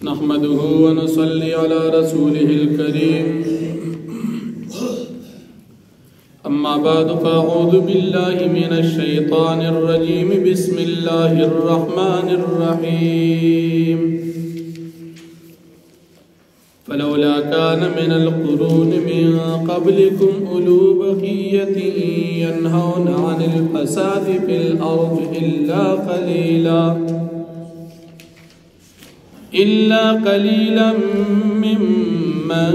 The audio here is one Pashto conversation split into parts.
نحمده ونصلي على رسوله الكريم أما بعد فأعوذ بالله من الشيطان الرجيم بسم الله الرحمن الرحيم فلولا كان من القرون من قبلكم أولو بقية ينهون عن الفساد في الأرض إلا قليلا ممن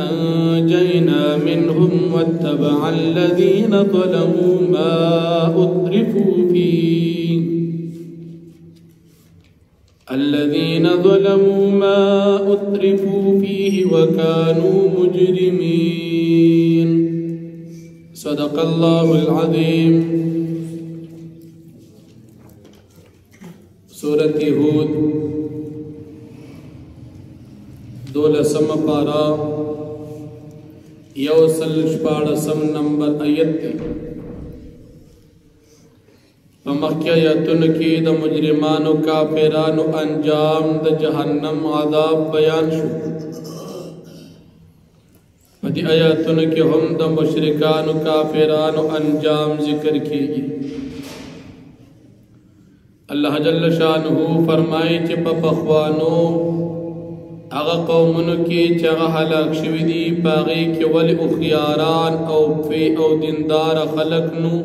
أنجينا منهم واتبع الذين ظلموا ما أترفوا فيه وكانوا مجرمين. صدق الله العظيم. سورة هود 12 پارا 146 نمبر آیت تے مکہ آیاتن کی دا مجرمانو کافرانو انجام دا جہنم عذاب بیان شو. فدی آیاتن کی ہم دا مشرکانو کافرانو انجام ذکر کیجئے. اللہ جل شانہ فرمائے چھ پخوانو اغا قومنو کی چغا حلاک شوی دی پاغی کی ولی اخیاران او دیندار خلقنو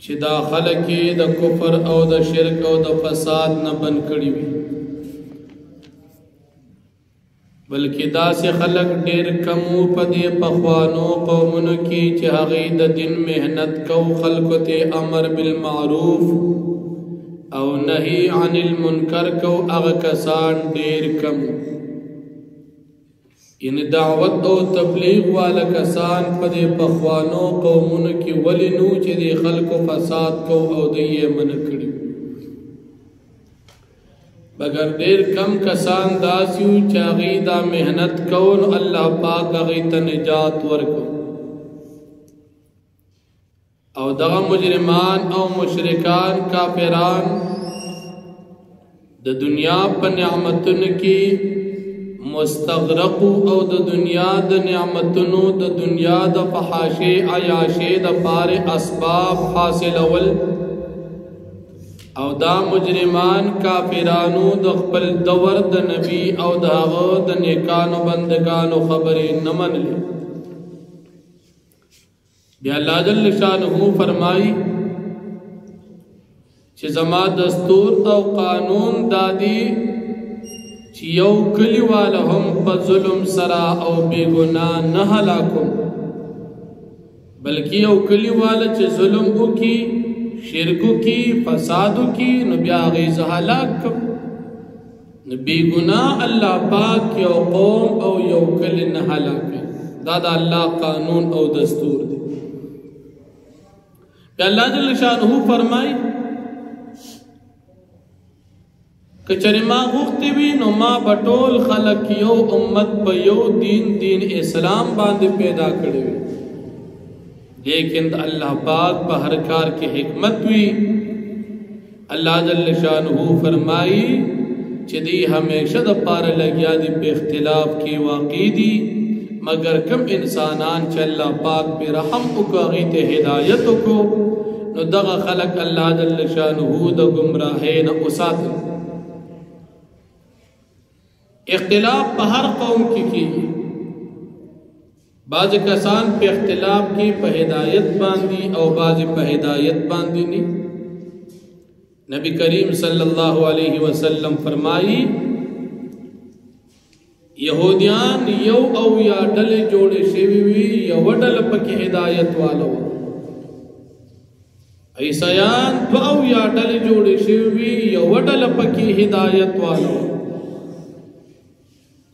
چھ دا خلقی دا کفر او دا شرک او دا فساد نہ بن کری وی بلکہ دا سے خلق دیر کمو پدے پخوانو قومنو کی چھ حغی دا دن محنت کو خلقت امر بالمعروف او نہی عن المنکر کو اغکسان دیر کمو. ان دعوت او تبلیغ والا کسان پدے پخوانو قومن کی ولنو چے دے خلق و فساد کو او دیئے منکڑی بگر دیر کم کسان داسیو چاگی دا محنت کون اللہ پاک اغیت نجات ورکو او دا مجرمان او مشرکان کافران دا دنیا پا نعمتن کی مستغرقو او دا دنیا دا نعمتنو دا دنیا دا فحاشے عیاشے دا پار اسباب حاصل اول او دا مجرمان کافرانو دا خپل دور دا نبی او دا غد دا نیکانو بندگانو خبری نمن لے. بیا اللہ جل شانہ فرمائی چھ زما دستور او قانون دادی چھ یو کلی والا ہم پا ظلم سرا او بے گناہ نہ ہلاکم بلکہ یو کلی والا چھ ظلم او کی شرکو کی فسادو کی نبی آغیز ہلاک کم نبی گناہ اللہ پاک یو قوم او یو کلی نہ ہلاک دادا اللہ قانون او دستور دے. کہ اللہ جل شانہ فرمائی کچری ما غوختی وی نو ما بطول خلق یو امت پا یو دین اسلام باندے پیدا کرے وی لیکن اللہ پاک پا ہر کار کی حکمت وی. اللہ جل شانہ فرمائی چھ دی ہمیشہ دا پارا لگیا دی پہ اختلاف کی واقعی دی مگر کم انسانان چھ اللہ پاک پہ رحم اکا غیت ہدایت کو نو دغا خلق اللہ جل شانہ دا گمراہین اسات. اختلاف پہ ہر قوم کی بعض کسان پہ اختلاف کی پہ ہدایت باندی او بعض پہ ہدایت باندی نہیں. نبی کریم صلی اللہ علیہ وسلم فرمائی یہودیان یو او یا ڈل جوڑے شیوی وی یا وڈل پکی ہدایت والو عیسیان دو او یا ڈل جوڑے شیوی وی یا وڈل پکی ہدایت والو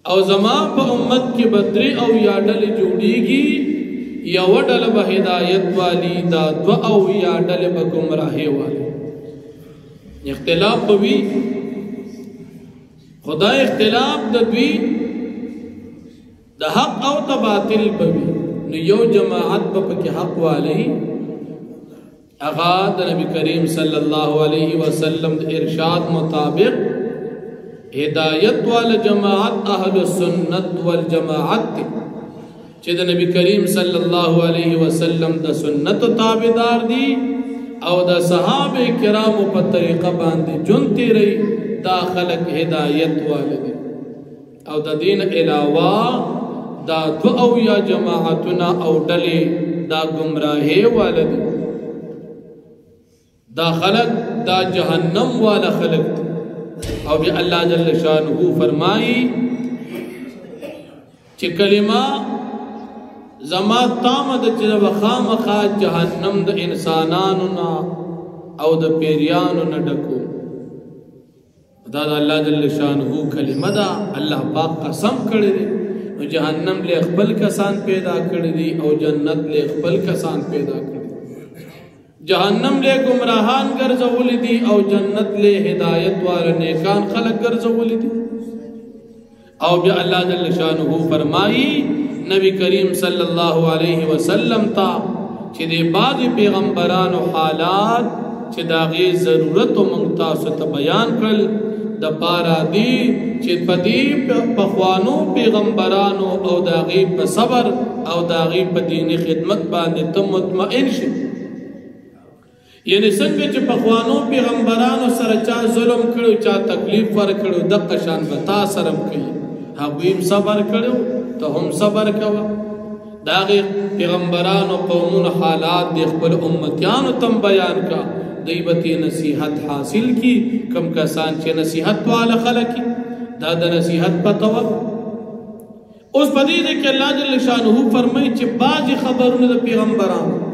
او زمان پا امت کی بدری او یا ڈل جوڑی گی یا وڈل با ہدایت والی دا دو او یا ڈل با گمراہی والی. اختلاف بوی خدا اختلاف دا دوی د حق او د باطل بوي نو یو جماعت په کې حق والی اغا د نبی کریم صلی الله علیه وسلم د ارشاد مطابق ہدایت والا جماعت اہل السنت والجماعت چې د نبی کریم صلی الله علیه وسلم د سنت تابعدار دي او د صحابه کرامو په طریقه باندې جون تیری دا خلق هدایت والدي او د دین علاوه دا دو او یا جماعتنا او ډلې دا گمراهي والدي دا خلق دا جهنم والا خلق او بیا اللہ جل شانہ فرمائی چې کلمہ زما تامد چې وخامخا جهنم د انسانانو نا او د پیریانو نه ډکو دا الله جل شانہ کلمہ دا الله پاک قسم کړی دی نو جهنم له خپل کسان پیدا کړی دی او جنت له خپل کسان پیدا کړی جہنم لے گمراہان گرزولی دی او جنت لے ہدایت والا نیکان خلق گرزولی دی او بیا اللہ جل شانہ فرمائی نبی کریم صلی اللہ علیہ وسلم تا چھ دے بعض پیغمبران و حالات چھ داغی ضرورت و منتاسط بیان کرل دا پارا دی چھ پدی پخوانو پیغمبرانو او داغی پا صبر او داغی پا دین خدمت باندے تم مطمئن شد یعنی څنګه چې پخوانو پیغمبرانو سره چا ظلم کړو چا تکلیف ور کړو د قشان بتا سرم کوي هغه هم صبر کړو ته هم صبر کوه داغه پیغمبرانو قومونو حالات د خپل امتیانو تم بیان کا دیبتی نصیحت حاصل کی کم کسان چې نصیحت والا خلق دا د نصیحت پتو اوس پدې کې الله جل شانہ فرمایي چې باج خبرونه د پیغمبرانو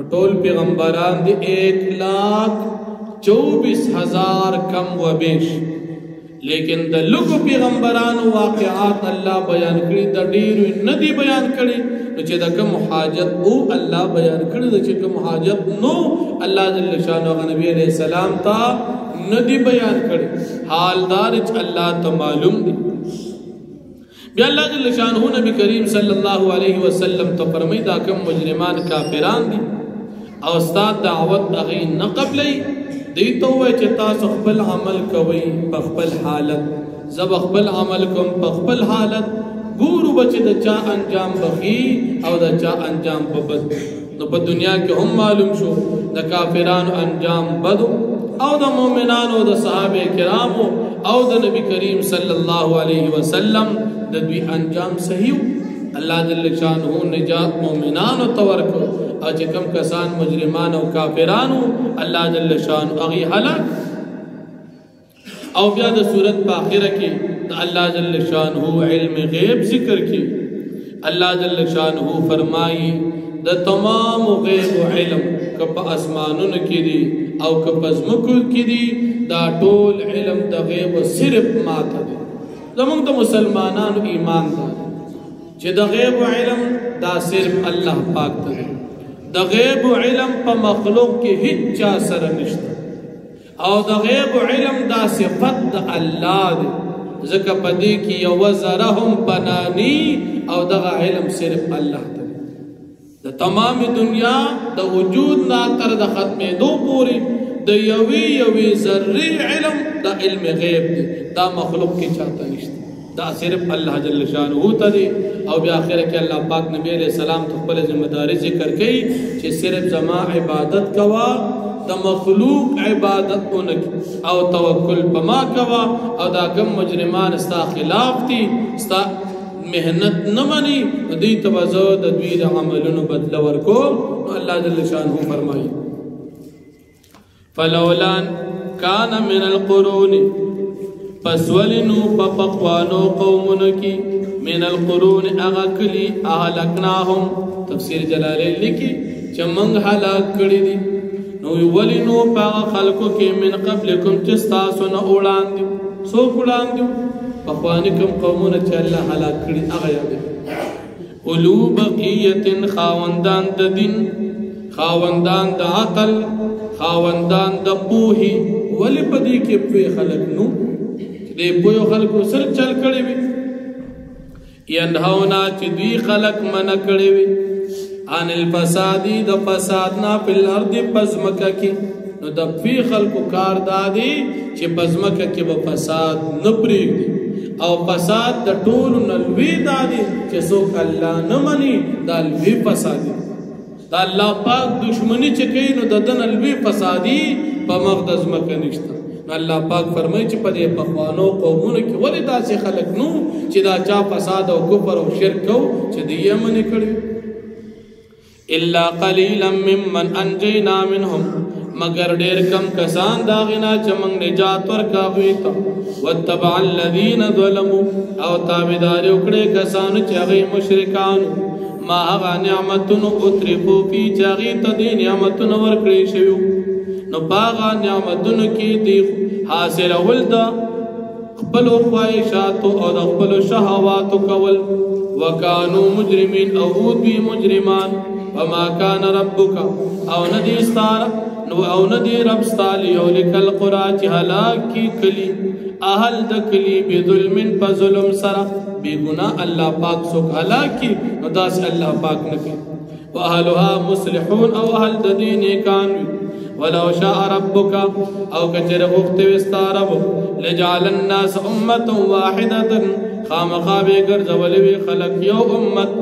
ټول پیغمبران دی 1,24,000 کم و بیش لیکن د لوګو پیغمبرانو واقعات الله بیان کړی د ډیرو ندی بیان کړی چې د کوم حاجت او الله بیان کړی چې کوم حاجت نو الله جل شانہ نبی علیہ السلام تا ندی بیان کړی حالدار چې الله ته معلوم دی بیا الله جل شانہ نبی کریم صلی الله علیه وسلم ته فرمایي دا کوم مجرمان کافران دي او استاد دعوت دغی نه قبلی دیتو وای چې تاسو خپل عمل کوي په خپل حالت زب خپل عمل کوم په خپل حالت ګورو بچ د چا انجام بخي او د چا انجام په بد نو په دنیا کې هم معلوم شو د کافرانو انجام بد او د مؤمنانو د صحابه کرامو او د نبی کریم صلی الله علیه وسلم د دوی انجام صحیح اللہ جل شانہ نجات مومنان و تورکو او چې کم کسان مجرمان و کافرانو اللہ جل شانہ اغی حلق او بیا د صورت پاخرہ کی اللہ جل شانہ علم غیب ذکر کی اللہ جل شانہ فرمائی د تمام غیب و علم کپ اسمانون کی دی او کپ ازمکو کی دی دا ټول علم د غیب صرف ماتا دی زمان دا مسلمانان ایمان دا چې د غیب علم دا صرف الله پاک ته د غیب علم په مخلوق کې هیڅ چا سره نشته او د غیب علم دا صفت د الله دی ځکه په دې کې یو ذره هم پنانی او دغه علم صرف الله ته د تمام دنیا د وجود نه تر د ختمېدو پورې د یوې ذره علم د علم غیب دی دا مخلوق کې چاته نشته دا صرف اللہ جل شانہ ته دی او بیا اخر کې الله پاک نبی علیہ السلام خپل ذمہ داری ذکر کړي چې صرف زما عبادت کوا د مخلوق عبادت اونک او توکل پما کوا او دا کم مجرمان استا خلاف دي استا محنت نه مني دوی توازو د دوی د عملونو بدل ورکو الله جل شانہ فرمایي فلولا کان من القرون پس ولنو پپقوانو قومنو کی من القرون اغاکلی احلقناهم تفسیر جلالین لکی چمنگ حلاک کری دی نو ولنو پا خلقو کی من قبلکم چستاسو نا اوڑان دیو سوک اوڑان دیو پقوانکم قومنو چا اللہ حلاک کری اغیا دی اولو بقیت خاوندان دا دین خاوندان دا عقل خاوندان دا پوہی ولی پدی کے پوی خلق نو دے پویو خلقو سر چل کڑی بھی ینهونا چې دوی خلق منع کړي وي عن الفسادی د فسادنا فی الارض پزمکه کې نو د فی خلقو کار دادی چې پزمکه کې به فساد نه پرېږدي او فساد د ټولو نه لوی دادی چې څوک الله نه مني دا لوی فساد دی دا الله پاک دشمنی چې کوي نو د ده نه لوی فسادي په مخ د ځمکه نشته نو الله پاک فرمایي چې په دې پخوانو قومونو کې ولې داسې خلک نو چې دا چا فساد او کفر او شرک کو چې د یې منې کړي الا قلیلا ممن انجینا منهم مگر ډیر کم کسان دا غنا چې موږ نجات ورکاوي ته وتبع الذين ظلموا او تابعداري وکړي کسان چې هغه مشرکان ما هغه نعمتونو اترفو فی چاغي ته دي نعمتونو ورکړي شوی نو باغ نعمتونو کې دي حاصل اول دا خپل خواهشات او د خپل شهوات کول وکانو مجرمین او دوی مجرمان وما كان ربك او ندی ستار نو او ندی رب ستالی او لکل قرآ چی حلاک کی کلی اہل د کلی بظلم پا ظلم سرا بی گناہ اللہ پاک سوک حلاک کی نو داس اللہ پاک نکی و اہلها مصلحون او اہل د دین کانوی ولو شاء ربك او کچر غفت وستارب لجعل الناس امت واحدتا خامخابی گرزولی خلق یو امت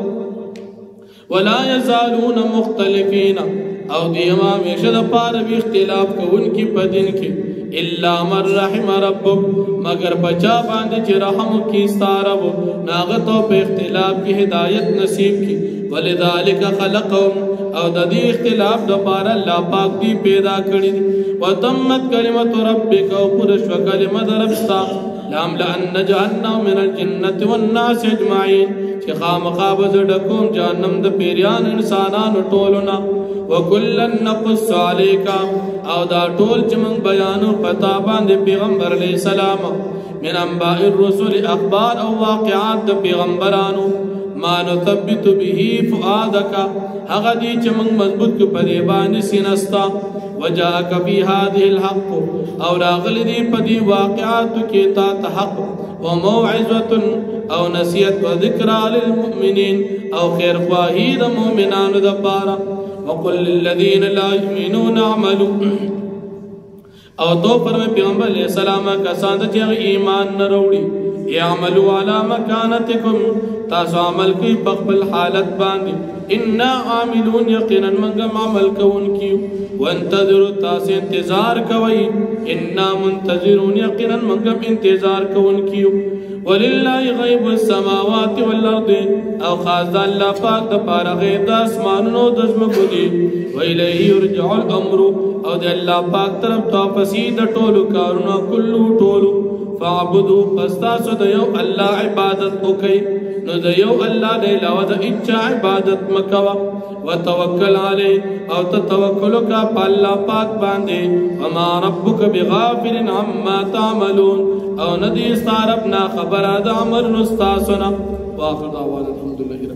ولا يزالون مختلفين او دیما میشد پار بھی اختلاف کون کی پدن کی الا من رحم ربک مگر بچا باندې چې رحم کی ستارب ناغتو په اختلاف کی ہدایت نصیب کی ولذالک خلقهم او د دې اختلاف د پار الله پاک دی پیدا کړی وتمت کلمت ربک او پرش کلمت ربستا لاملأن جهنم من الجنة والناس اجمعين چې خامخابز ډکوم جهنم د پیریان انسانانو ټولنا وکلن نقص علیک او دا ټول چې موږ بیانو پتا باندې پیغمبر علیہ السلام من انباء الرسل اخبار او واقعات د پیغمبرانو ما نثبت به فؤادک هغه دي چې موږ مضبوط کو پرې باندې سینستا وجاءك في هذه الحق او راغلی دی په دې واقعات کې تا حق وموعظه او نصیحت و ذکر للمؤمنین او خیر خواهی د مؤمنانو د پاره وقل للذین لا یؤمنون اعملوا او تو فرمای پیغمبر علیہ السلام کسان چې ایمان نه وروړي اعملوا علی مکانتکم تاسو عمل کوي په خپل حالت باندې انا عاملون یقینا منګم عمل کوونکیو وانتظروا تاسو انتظار کوي انا منتظرون یقینا منګم انتظار کوونکیو ولله غیب السماوات والارض او خاص الله پاک د پاره غیب د اسمانونو د زمکو دی و الیه یرجع الامر او د الله پاک طرف ته فسید ټولو کارونه کلو ټولو فاعبدوا فاستاسو د یو الله عبادت وکي نو د یو الله د علاوه د اچا عبادت مکوا وتوکل علی او تتوکل کا په الله پاک باندې وما ربک بغافل عما تعملون او ندی ستارب نا خبر د عمل نستاسنا واخر دعوانا الحمدللہ